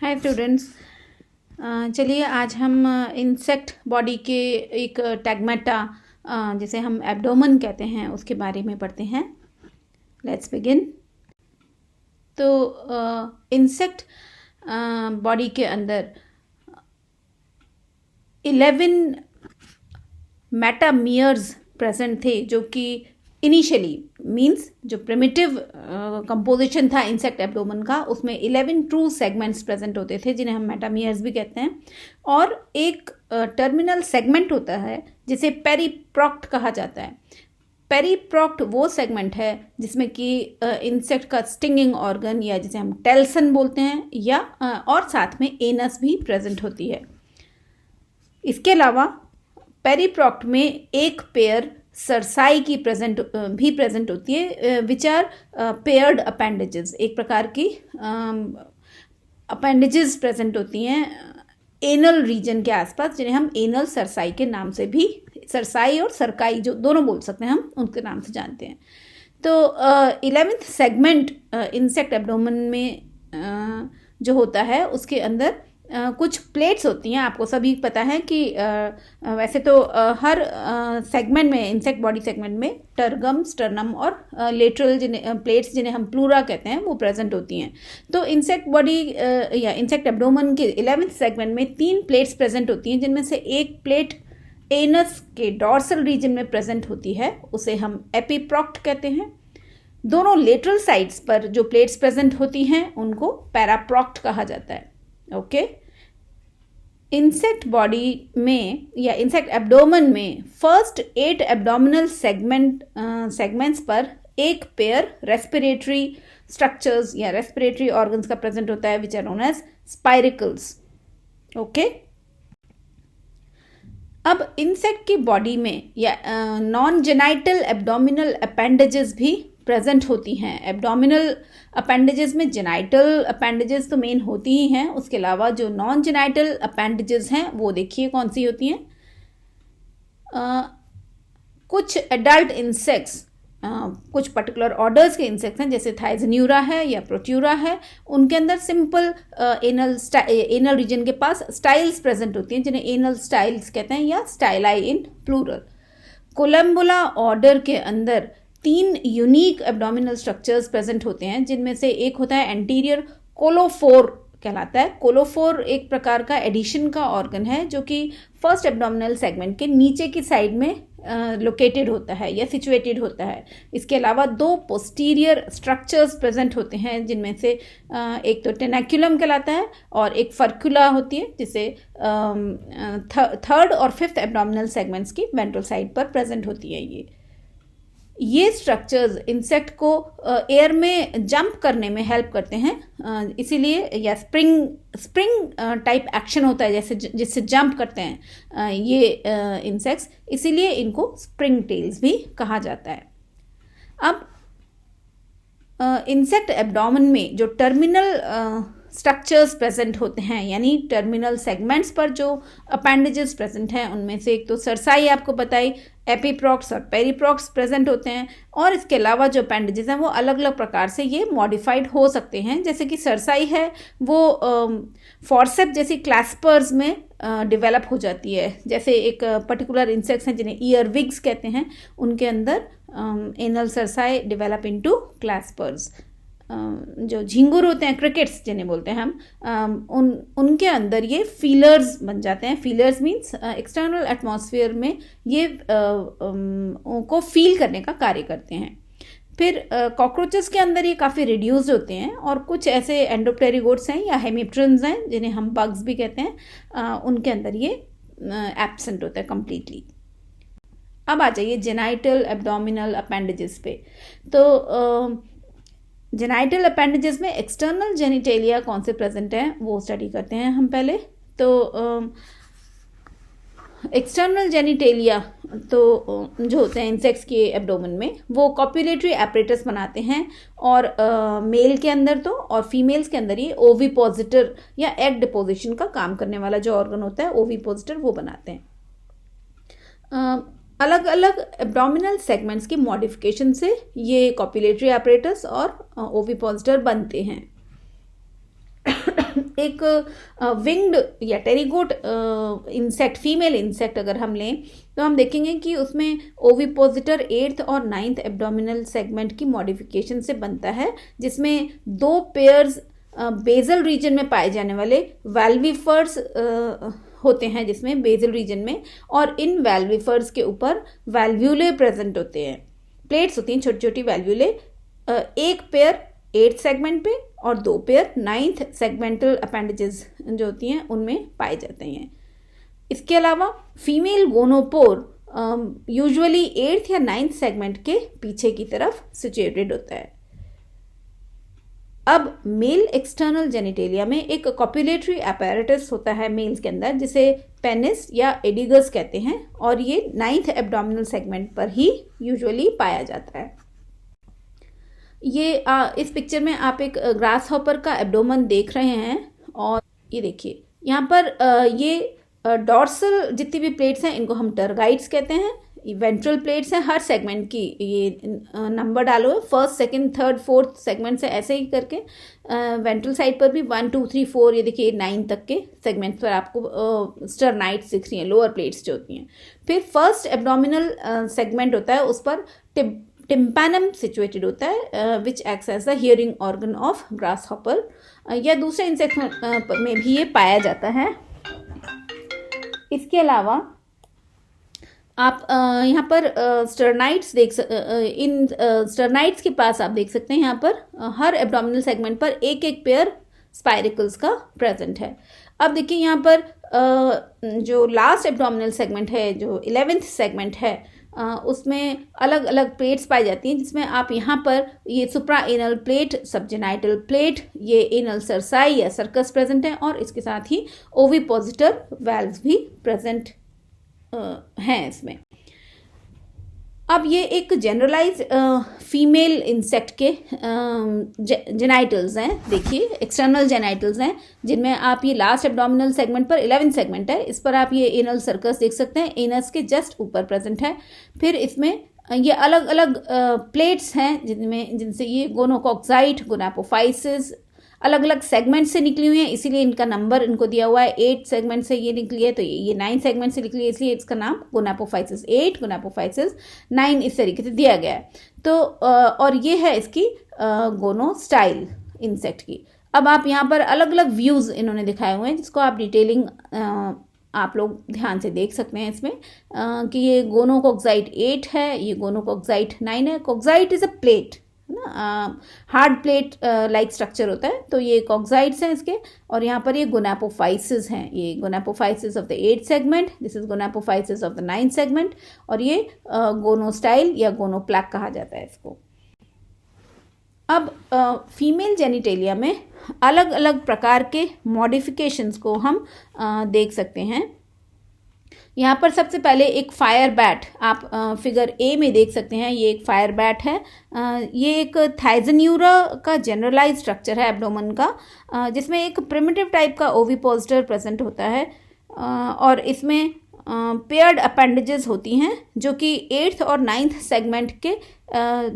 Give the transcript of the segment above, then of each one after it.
Hi students, चलिए आज हम इंसेक्ट बॉडी के एक टैगमेटा जिसे हम एब्डोमेन कहते हैं उसके बारे में पढ़ते हैं। Let's begin. तो इंसेक्ट बॉडी के अंदर 11 मेटामियर्स प्रेजेंट थे, जो कि इनिशियली मीन्स जो प्रिमिटिव कंपोजिशन था इंसेक्ट एब्डोमेन का, उसमें 11 ट्रू सेगमेंट्स प्रेजेंट होते थे जिन्हें हम मेटामियर्स भी कहते हैं। और एक टर्मिनल सेगमेंट होता है जिसे पेरीप्रोक्ट कहा जाता है। पेरीप्रोक्ट वो सेगमेंट है जिसमें कि इंसेक्ट का स्टिंगिंग ऑर्गन या जिसे हम टेल्सन बोलते हैं या और साथ में एनस भी प्रेजेंट होती है। इसके अलावा पेरीप्रोक्ट में एक पेयर सरसाई की भी प्रेजेंट होती है, विच आर पेयर्ड अपेंडेजेस। एक प्रकार की अपेंडेजेस प्रेजेंट होती हैं एनल रीजन के आसपास, जिन्हें हम एनल सरसाई के नाम से भी, सरसाई और सरकाई जो दोनों बोल सकते हैं, हम उनके नाम से जानते हैं। तो 11th सेगमेंट इंसेक्ट एब्डोमेन में जो होता है उसके अंदर कुछ प्लेट्स होती हैं। आपको सभी पता है कि वैसे तो हर सेगमेंट में, इंसेक्ट बॉडी सेगमेंट में टर्गम, स्टर्नम और लेटरल प्लेट्स जिन्हें हम प्लूरा कहते हैं वो प्रेजेंट होती हैं। तो इंसेक्ट बॉडी या इंसेक्ट एब्डोमेन के 11th सेगमेंट में 3 प्लेट्स प्रेजेंट होती हैं, जिनमें से एक प्लेट एनस के डॉर्सल रीजन में प्रेजेंट होती है, उसे हम एपीप्रोक्ट कहते हैं। दोनों लेटरल साइड्स पर जो प्लेट्स प्रेजेंट होती हैं उनको पैराप्रोक्ट कहा जाता है। ओके, इंसेक्ट बॉडी में या इंसेक्ट एब्डोमेन में फर्स्ट 8 एब्डोमिनल सेगमेंट्स पर एक पेयर रेस्पिरेटरी स्ट्रक्चर्स या रेस्पिरेटरी ऑर्गन्स का प्रेजेंट होता है, which are known as spiracles. Okay, अब इंसेक्ट की बॉडी में या नॉन जेनाइटल एब्डोमिनल अपेंडेजेस भी प्रेजेंट होती हैं। एब्डोमिनल अपेंडेजेस में जेनाइटल अपेंडेजेस तो मेन होती ही हैं, उसके अलावा जो नॉन जेनाइटल अपेंडेजेस हैं वो देखिए कौन सी होती हैं। कुछ एडल्ट इंसेक्ट्स, कुछ पर्टिकुलर ऑर्डर्स के इंसेक्ट्स हैं, जैसे थाइजन्यूरा है या प्रोट्यूरा है, उनके अंदर सिंपल एनल रीजन के पास स्टाइल्स प्रेजेंट होती हैं, जिन्हें एनल स्टाइल्स कहते हैं या स्टाइलाई इन प्लूरल। कोलम्बुला ऑर्डर के अंदर 3 यूनिक एब्डोमिनल स्ट्रक्चर्स प्रेजेंट होते हैं, जिनमें से एक होता है एंटीरियर कोलोफोर कहलाता है। कोलोफोर एक प्रकार का एडिशन का ऑर्गन है जो कि फर्स्ट एब्डोमिनल सेगमेंट के नीचे की साइड में लोकेटेड होता है या सिचुएटेड होता है। इसके अलावा 2 पोस्टीरियर स्ट्रक्चर्स प्रेजेंट होते हैं, जिनमें से एक तो टेनाक्युलम कहलाता है और एक फर्कुला होती है, जिसे 3rd और 5th एब्डोमिनल सेगमेंट्स की वेंट्रल साइड पर प्रेजेंट होती है। ये स्ट्रक्चर्स इंसेक्ट को एयर में जंप करने में हेल्प करते हैं, इसीलिए, या स्प्रिंग टाइप एक्शन होता है जैसे जिससे जंप करते हैं ये इंसेक्ट्स, इसीलिए इनको स्प्रिंग टेल्स भी कहा जाता है। अब इंसेक्ट एब्डोमेन में जो टर्मिनल स्ट्रक्चर्स प्रेजेंट होते हैं, यानी टर्मिनल सेगमेंट्स पर जो अपेंडेजेस प्रेजेंट हैं, उनमें से एक तो सरसाई आपको बताई, एपीप्रोक्ट्स और पेरीप्रोक्ट्स प्रेजेंट होते हैं। और इसके अलावा जो अपेंडेजेस हैं वो अलग अलग प्रकार से ये मॉडिफाइड हो सकते हैं, जैसे कि सरसाई है वो फॉर्सेप जैसी क्लैस्पर्स में डेवलप हो जाती है। जैसे एक पर्टिकुलर इंसेक्ट्स हैं जिन्हें ईयरविग्स कहते हैं, उनके अंदर एनल सरसाई डेवलप इनटू क्लैस्पर्स। जो झिंगुर होते हैं, क्रिकेट्स जिन्हें बोलते हैं हम, उनके अंदर ये फीलर्स बन जाते हैं। फीलर्स मीन्स एक्सटर्नल एटमॉस्फेयर में ये को फील करने का कार्य करते हैं। फिर कॉकरोचेस के अंदर ये काफ़ी रिड्यूस्ड होते हैं, और कुछ ऐसे एंडोप्टेरिगोट्स हैं या हेमिप्टरन्स हैं जिन्हें हम बग्स भी कहते हैं, उनके अंदर ये एब्सेंट होता है कम्प्लीटली। अब आ जाइए जेनाइटल एब्डोमिनल अपेंडेजेस पे। तो जेनाइटल अपेंडेजेस में एक्सटर्नल जेनिटेलिया कौन से प्रेजेंट हैं वो स्टडी करते हैं हम पहले। तो एक्सटर्नल जेनिटेलिया तो जो होते हैं इंसेक्ट्स के एब्डोमेन में, वो कॉपुलेटरी एपरेटस बनाते हैं, और मेल के अंदर तो और फीमेल्स के अंदर ये ओविपोजिटर या एग डिपोजिशन का काम करने वाला जो ऑर्गन होता है ओविपोजिटर, वो बनाते हैं। अलग अलग एब्डोमिनल सेगमेंट्स की मॉडिफिकेशन से ये कॉपुलेटरी एपरेटस और ओविपोजिटर बनते हैं। एक विंग्ड या टेरिगोट इंसेक्ट, फीमेल इंसेक्ट अगर हम लें तो हम देखेंगे कि उसमें ओविपोजिटर 8th और 9th एब्डोमिनल सेगमेंट की मॉडिफिकेशन से बनता है, जिसमें 2 पेयर्स बेजल रीजन में पाए जाने वाले वैल्विफर्स होते हैं, जिसमें बेजल रीजन में, और इन वैल्विफर्स के ऊपर वैल्व्यूले प्रेजेंट होते हैं, प्लेट्स होती हैं छोटी छोटी वैल्व्यूले, एक पेयर 8th सेगमेंट पे और 2 पेयर 9th सेगमेंटल अपेंडेजेस जो होती हैं उनमें पाए जाते हैं। इसके अलावा फीमेल गोनोपोर यूजुअली 8th या 9th सेगमेंट के पीछे की तरफ सिचुएटेड होता है। अब मेल एक्सटर्नल जेनिटेलिया में एक कॉपुलेटरी अपैरेटस होता है मेल्स के अंदर, जिसे पेनिस या एडिगस कहते हैं, और ये 9th एब्डोमिनल सेगमेंट पर ही यूजुअली पाया जाता है। ये इस पिक्चर में आप एक ग्रास हॉपर का एब्डोमन देख रहे हैं, और ये देखिए यहाँ पर ये डॉर्सल जितनी भी प्लेट्स हैं इनको हम टर्गाइट्स कहते हैं। वेंट्रल प्लेट्स हैं हर सेगमेंट की, ये नंबर डालो 1st, 2nd, 3rd, 4th segment से ऐसे ही करके वेंट्रल साइड पर भी 1, 2, 3, 4 ये देखिए 9 तक के सेगमेंट पर आपको स्टर्नाइट्स दिख रही हैं, लोअर प्लेट्स जो होती हैं। फिर फर्स्ट एब्डोमिनल सेगमेंट होता है, उस पर टिम्पैनम सिचुएटेड होता है which acts as the hearing organ of grasshopper, या दूसरे इंसेक्ट में भी ये पाया जाता है। इसके अलावा आप यहाँ पर स्टर्नाइट्स इन स्टर्नाइट्स के पास आप देख सकते हैं यहाँ पर हर एब्डोमिनल सेगमेंट पर एक एक पेयर स्पाइरिकल्स का प्रेजेंट है। अब देखिए यहाँ पर जो लास्ट एब्डोमिनल सेगमेंट है, जो 11th सेगमेंट है, उसमें अलग अलग प्लेट्स पाई जाती हैं, जिसमें आप यहाँ पर ये सुप्रा एनल प्लेट, सबजेनाइटल प्लेट, ये एनल सरसाई या सर्कस प्रेजेंट है, और इसके साथ ही ओविपोजिटर वेल्व्स भी प्रेजेंट हैं इसमें। अब ये एक जनरलाइज फीमेल इंसेक्ट के जेनाइटल्स हैं, देखिए एक्सटर्नल जेनाइटल्स हैं, जिनमें आप ये लास्ट एब्डोमिनल सेगमेंट पर 11th सेगमेंट है, इस पर आप ये एनल सर्कस देख सकते हैं, एनस के जस्ट ऊपर प्रेजेंट है। फिर इसमें ये अलग अलग प्लेट्स हैं जिनसे ये गोनोकॉक्साइट, गोनापोफाइसिस अलग अलग सेगमेंट से निकली हुई है, इसीलिए इनका नंबर इनको दिया हुआ है। 8 सेगमेंट से ये निकली है तो ये 9 सेगमेंट से निकली है, इसलिए इसका नाम गोनापोफाइसिस 8, गोनापोफाइसिस 9 इस तरीके से दिया गया है। तो और ये है इसकी गोनोस्टाइल इंसेक्ट की। अब आप यहाँ पर अलग अलग व्यूज़ इन्होंने दिखाए हुए हैं, जिसको आप डिटेलिंग आप लोग ध्यान से देख सकते हैं इसमें कि ये गोनोकॉक्साइट 8 है, ये गोनोकॉक्साइट 9 है। कॉक्साइट इज़ अ प्लेट ना, हार्ड प्लेट लाइक स्ट्रक्चर होता है, तो ये कॉक्साइड्स हैं इसके, और यहाँ पर ये गोनापोफाइसिस हैं, ये gonapophysis of the 8th segment, this is gonapophysis of the 9th segment, और ये गोनोस्टाइल या गोनोप्लैक कहा जाता है इसको। अब फीमेल जेनिटेलिया में अलग अलग प्रकार के मॉडिफिकेशंस को हम देख सकते हैं। यहाँ पर सबसे पहले एक फायर बैट आप फिगर ए में देख सकते हैं, ये एक फायर बैट है। ये एक थाइजन्यूरा का जनरलाइज स्ट्रक्चर है एब्डोमन का, जिसमें एक प्रिमिटिव टाइप का ओविपोजिटर प्रेजेंट होता है, और इसमें पेयर्ड अपेंडेजेस होती हैं जो कि 8th और 9th सेगमेंट के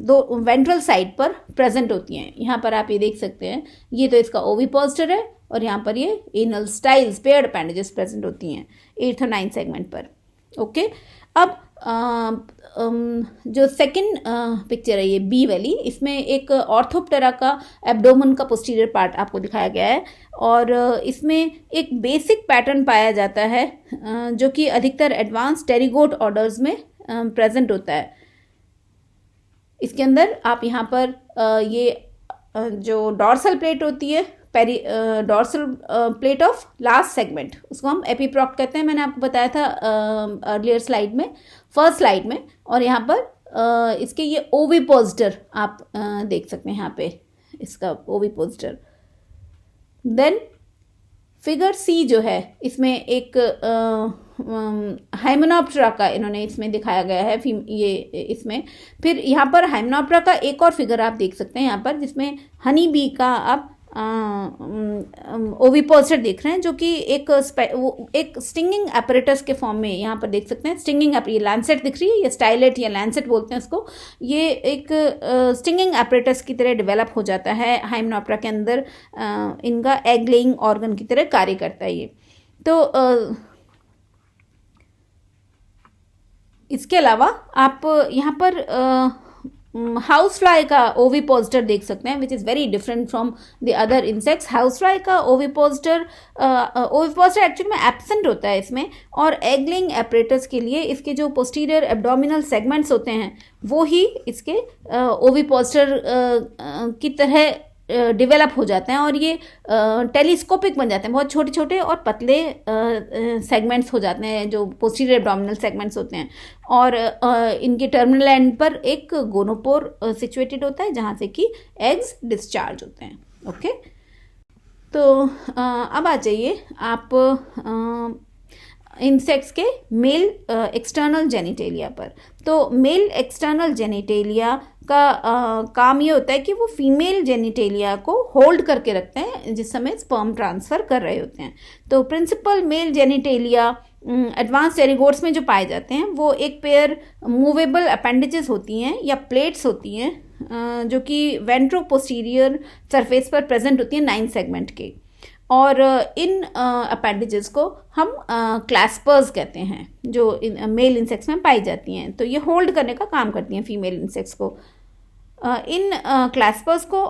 दो वेंट्रल साइड पर प्रेजेंट होती हैं। यहाँ पर आप ये देख सकते हैं, ये तो इसका ओविपोजिटर है, और यहाँ पर ये anal styles paired appendages present होती हैं 8th और 9th सेगमेंट पर। ओके, अब जो सेकंड पिक्चर है ये बी वाली, इसमें एक ऑर्थोप्टेरा का एब्डोमन का पोस्टीरियर पार्ट आपको दिखाया गया है, और इसमें एक बेसिक पैटर्न पाया जाता है जो कि अधिकतर एडवांस टेरिगोट ऑर्डर्स में प्रेजेंट होता है। इसके अंदर आप यहाँ पर ये जो डॉर्सल प्लेट होती है, dorsal plate of last segment, उसको हम एपीप्रॉक्ट कहते हैं, मैंने आपको बताया था अर्लियर स्लाइड में, फर्स्ट स्लाइड में। और यहाँ पर इसके ये ओविपोजिटर आप देख सकते हैं, यहाँ पे इसका ओविपोजिटर। देन फिगर सी जो है, इसमें एक हाइमेनोप्टेरा का इन्होंने इसमें दिखाया गया है, ये इसमें। फिर यहाँ पर हाइमेनोप्टेरा का एक और फिगर आप देख सकते हैं यहाँ पर, जिसमें हनी बी का आप ओविपोस्टर देख रहे हैं, जो कि एक स्टिंगिंग एपरेटस के फॉर्म में यहाँ पर देख सकते हैं। स्टिंगिंग ये लैंसेट दिख रही है, ये स्टाइलेट या लैंसेट बोलते हैं इसको। ये एक स्टिंगिंग एपरेटस की तरह डेवलप हो जाता है हाइमेनॉप्टरा के अंदर। इनका एग लेइंग ऑर्गन की तरह कार्य करता है ये। तो इसके अलावा आप यहाँ पर हाउस फ्लाई का ओविपोस्टर देख सकते हैं, which is very different from the other insects. House fly का ओविपोस्टर एक्चुअली में एब्सेंट होता है इसमें, और एग लेइंग एपरेटस के लिए इसके जो पोस्टीरियर एब्डोमिनल सेगमेंट्स होते हैं वो ही इसके ओविपोस्टर की तरह डेवलप हो जाते हैं, और ये टेलीस्कोपिक बन जाते हैं। बहुत छोटे छोटे और पतले सेगमेंट्स हो जाते हैं जो पोस्टीरियर एब्डोमिनल सेगमेंट्स होते हैं, और इनके टर्मिनल एंड पर एक गोनोपोर सिचुएटेड होता है जहाँ से कि एग्स डिस्चार्ज होते हैं। ओके, तो अब आ जाइए आप इंसेक्ट्स के मेल एक्सटर्नल जेनिटेलिया पर। तो मेल एक्सटर्नल जेनिटेलिया का काम ये होता है कि वो फीमेल जेनिटेलिया को होल्ड करके रखते हैं जिस समय स्पर्म ट्रांसफ़र कर रहे होते हैं। तो प्रिंसिपल मेल जेनिटेलिया एडवांस टेरिगोट्स में जो पाए जाते हैं वो एक पेयर मूवेबल अपेंडेजेस होती हैं या प्लेट्स होती हैं जो कि वेंट्रोपोस्टीरियर सरफेस पर प्रेजेंट होती हैं 9 सेगमेंट के। और इन अपेंडेजेस को हम क्लैस्पर्स कहते हैं, जो मेल इंसेक्ट्स में पाई जाती हैं। तो ये होल्ड करने का काम करती हैं फीमेल इंसेक्ट्स को। इन क्लैस्पर्स को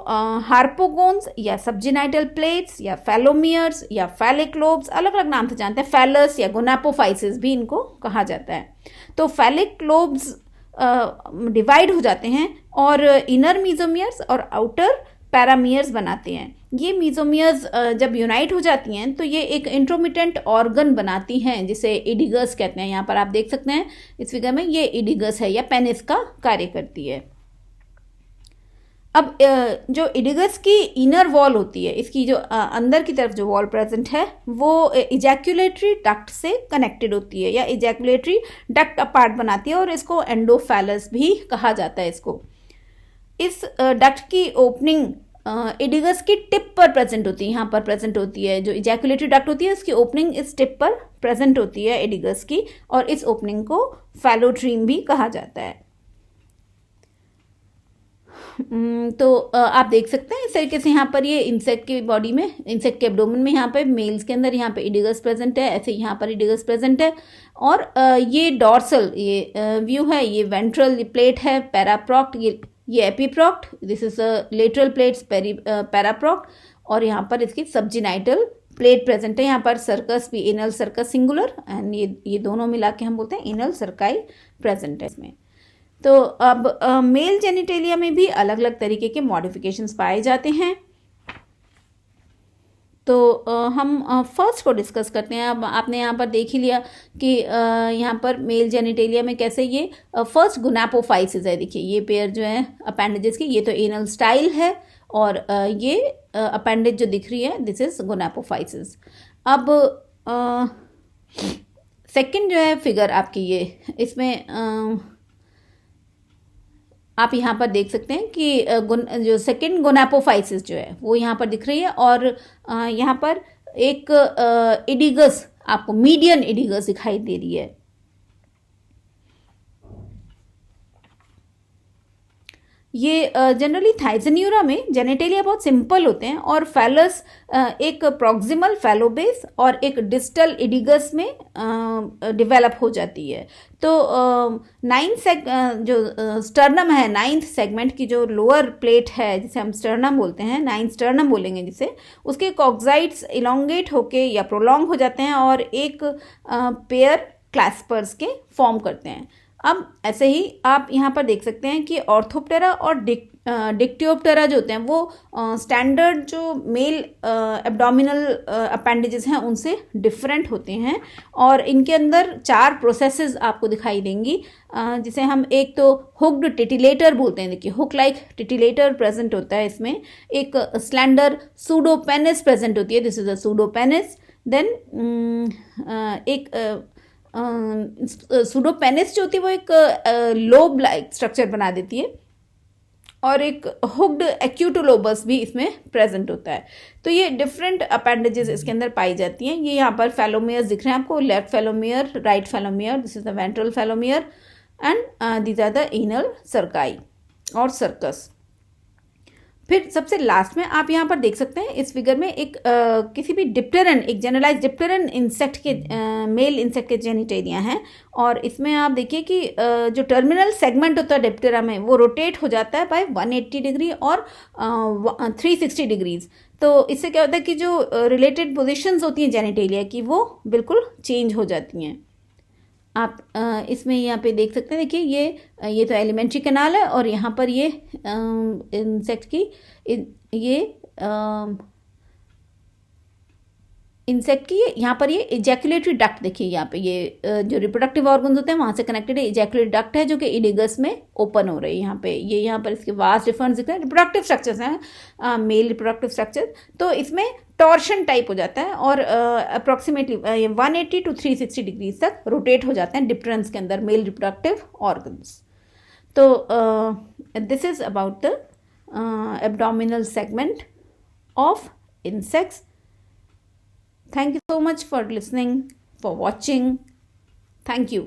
हार्पोगोन्स या सबजिनाइटल प्लेट्स या फैलोमियर्स या फैलिक लोब्स, अलग अलग नाम से जानते हैं। फैलस या गोनापोफाइसिस भी इनको कहा जाता है। तो फैलिक लोब्स डिवाइड हो जाते हैं और इनर मीजोमियर्स और आउटर पैरामियर्स बनाते हैं। ये मीजोमियर्स जब यूनाइट हो जाती हैं तो ये एक इंट्रोमिटेंट ऑर्गन बनाती हैं जिसे इडिगस कहते हैं। यहाँ पर आप देख सकते हैं इस फिगर में, ये इडिगस है या पेनिस का कार्य करती है। अब जो इडिगस की इनर वॉल होती है, इसकी जो अंदर की तरफ जो वॉल प्रेजेंट है वो इजैकुलेटरी डक्ट से कनेक्टेड होती है या इजैकुलेटरी डक्ट अपार्ट बनाती है, और इसको एंडोफैलस भी कहा जाता है इसको। इस डक्ट की ओपनिंग इडिगस की टिप पर प्रेजेंट होती है, यहाँ पर प्रेजेंट होती है। जो इजैकुलेटरी डक्ट होती है उसकी ओपनिंग इस टिप पर प्रेजेंट होती है इडिगस की, और इस ओपनिंग को फैलोट्रीम भी कहा जाता है। तो आप देख सकते हैं इस तरीके से यहाँ पर ये इंसेक्ट की बॉडी में, इंसेक्ट के एब्डोमेन में यहाँ पे मेल्स के अंदर यहाँ पे इडिगस प्रेजेंट है, ऐसे यहाँ पर इडिगस प्रेजेंट है। और ये डॉर्सल ये व्यू है, ये वेंट्रल प्लेट है पैराप्रॉक्ट, ये एपीप्रॉक्ट, दिस इज लेटरल प्लेट्स पैराप्रॉक्ट, और यहाँ पर इसकी सबजिनाइटल प्लेट प्रेजेंट है। यहाँ पर सर्कस भी, एनल सर्कस सिंगुलर, एंड ये दोनों मिला के हम बोलते हैं एनल सर्काई प्रेजेंट है इसमें। तो अब मेल जेनिटेलिया में भी अलग अलग तरीके के मॉडिफिकेशंस पाए जाते हैं। तो हम फर्स्ट को डिस्कस करते हैं। अब आपने यहाँ पर देख ही लिया कि यहाँ पर मेल जेनिटेलिया में कैसे ये फर्स्ट गोनापोफाइसिस है। देखिए ये पेयर जो है अपेंडेजेस की, ये तो एनल स्टाइल है, और ये अपेंडेज जो दिख रही है दिस इज गोनापोफाइसिस। अब सेकंड जो है फिगर आपकी ये, इसमें आप यहाँ पर देख सकते हैं कि जो सेकेंड गोनापोफाइसिस जो है वो यहाँ पर दिख रही है, और यहाँ पर एक इडिगस आपको मीडियन इडिगस दिखाई दे रही है। ये जनरली थाइजन्यूरा में जेनेटेलिया बहुत सिंपल होते हैं, और फैलस एक प्रॉक्सिमल फैलोबेस और एक डिस्टल इडिगस में डेवलप हो जाती है। तो जो स्टर्नम है, 9th सेगमेंट की जो लोअर प्लेट है जिसे हम स्टर्नम बोलते हैं, 9th स्टर्नम बोलेंगे जिसे, उसके कॉक्साइड्स इलोंगेट होके या प्रोलॉन्ग हो जाते हैं और एक पेयर क्लैस्पर्स के फॉर्म करते हैं। अब ऐसे ही आप यहाँ पर देख सकते हैं कि ऑर्थोप्टेरा और डिक्टियोप्टेरा जो होते हैं वो स्टैंडर्ड जो मेल एब्डोमिनल अपेंडेजेस हैं उनसे डिफरेंट होते हैं, और इनके अंदर 4 प्रोसेसेस आपको दिखाई देंगी, जिसे हम एक तो हुक्ड टिटिलेटर बोलते हैं। देखिए हुक लाइक टिटिलेटर प्रेजेंट होता है इसमें, एक स्लैंडर सूडोपेनिस प्रेजेंट होती है, दिस इज अ सूडोपेनिस। देन एक सूडोपेनिस जो होती है वो एक लोब लाइक स्ट्रक्चर बना देती है, और एक हुक्ड एक्यूटोलोबस भी इसमें प्रेजेंट होता है। तो ये डिफरेंट अपेंडेजेस इसके अंदर पाई जाती हैं। ये यहाँ पर फेलोमियर्स दिख रहे हैं आपको, left phallomere, right phallomere, this is the ventral phallomere and these are the anal cerci और सर्कस। फिर सबसे लास्ट में आप यहाँ पर देख सकते हैं इस फिगर में एक किसी भी डिप्टेरन, एक जनरलाइज डिप्टेरन इंसेक्ट के मेल इंसेक्ट के जेनिटेरिया हैं, और इसमें आप देखिए कि जो टर्मिनल सेगमेंट होता है डिप्टेरा में वो रोटेट हो जाता है बाय 180 डिग्री और 360 डिग्रीज। तो इससे क्या होता है कि जो रिलेटेड पोजिशंस होती हैं जेनिटेलिया की वो बिल्कुल चेंज हो जाती हैं। आप इसमें यहाँ पे देख सकते हैं, देखिए ये तो एलिमेंट्री कैनाल है, और यहाँ पर ये इंसेक्ट की ये इंसेक्ट की यहाँ पर ये इजैकुलेटरी डक्ट, देखिए यहाँ पे ये जो रिप्रोडक्टिव ऑर्गन्स होते हैं वहाँ से कनेक्टेड है इजैकुलेटरी डक्ट है जो कि इडिगस में ओपन हो रही है। यहाँ पे ये यहाँ पर इसके वास्ट डिफरेंस दिख रहे हैं। रिप्रोडक्टिव स्ट्रक्चर्स हैं, मेल रिप्रोडक्टिव स्ट्रक्चर, तो इसमें टॉर्शन टाइप हो जाता है और अप्रॉक्सीमेटली 180 to 360 डिग्री तक रोटेट हो जाते हैं डिफरेंस के अंदर मेल रिप्रोडक्टिव ऑर्गन्स। तो this is about the abdominal segment of insects. Thank you so much for listening, for watching. Thank you.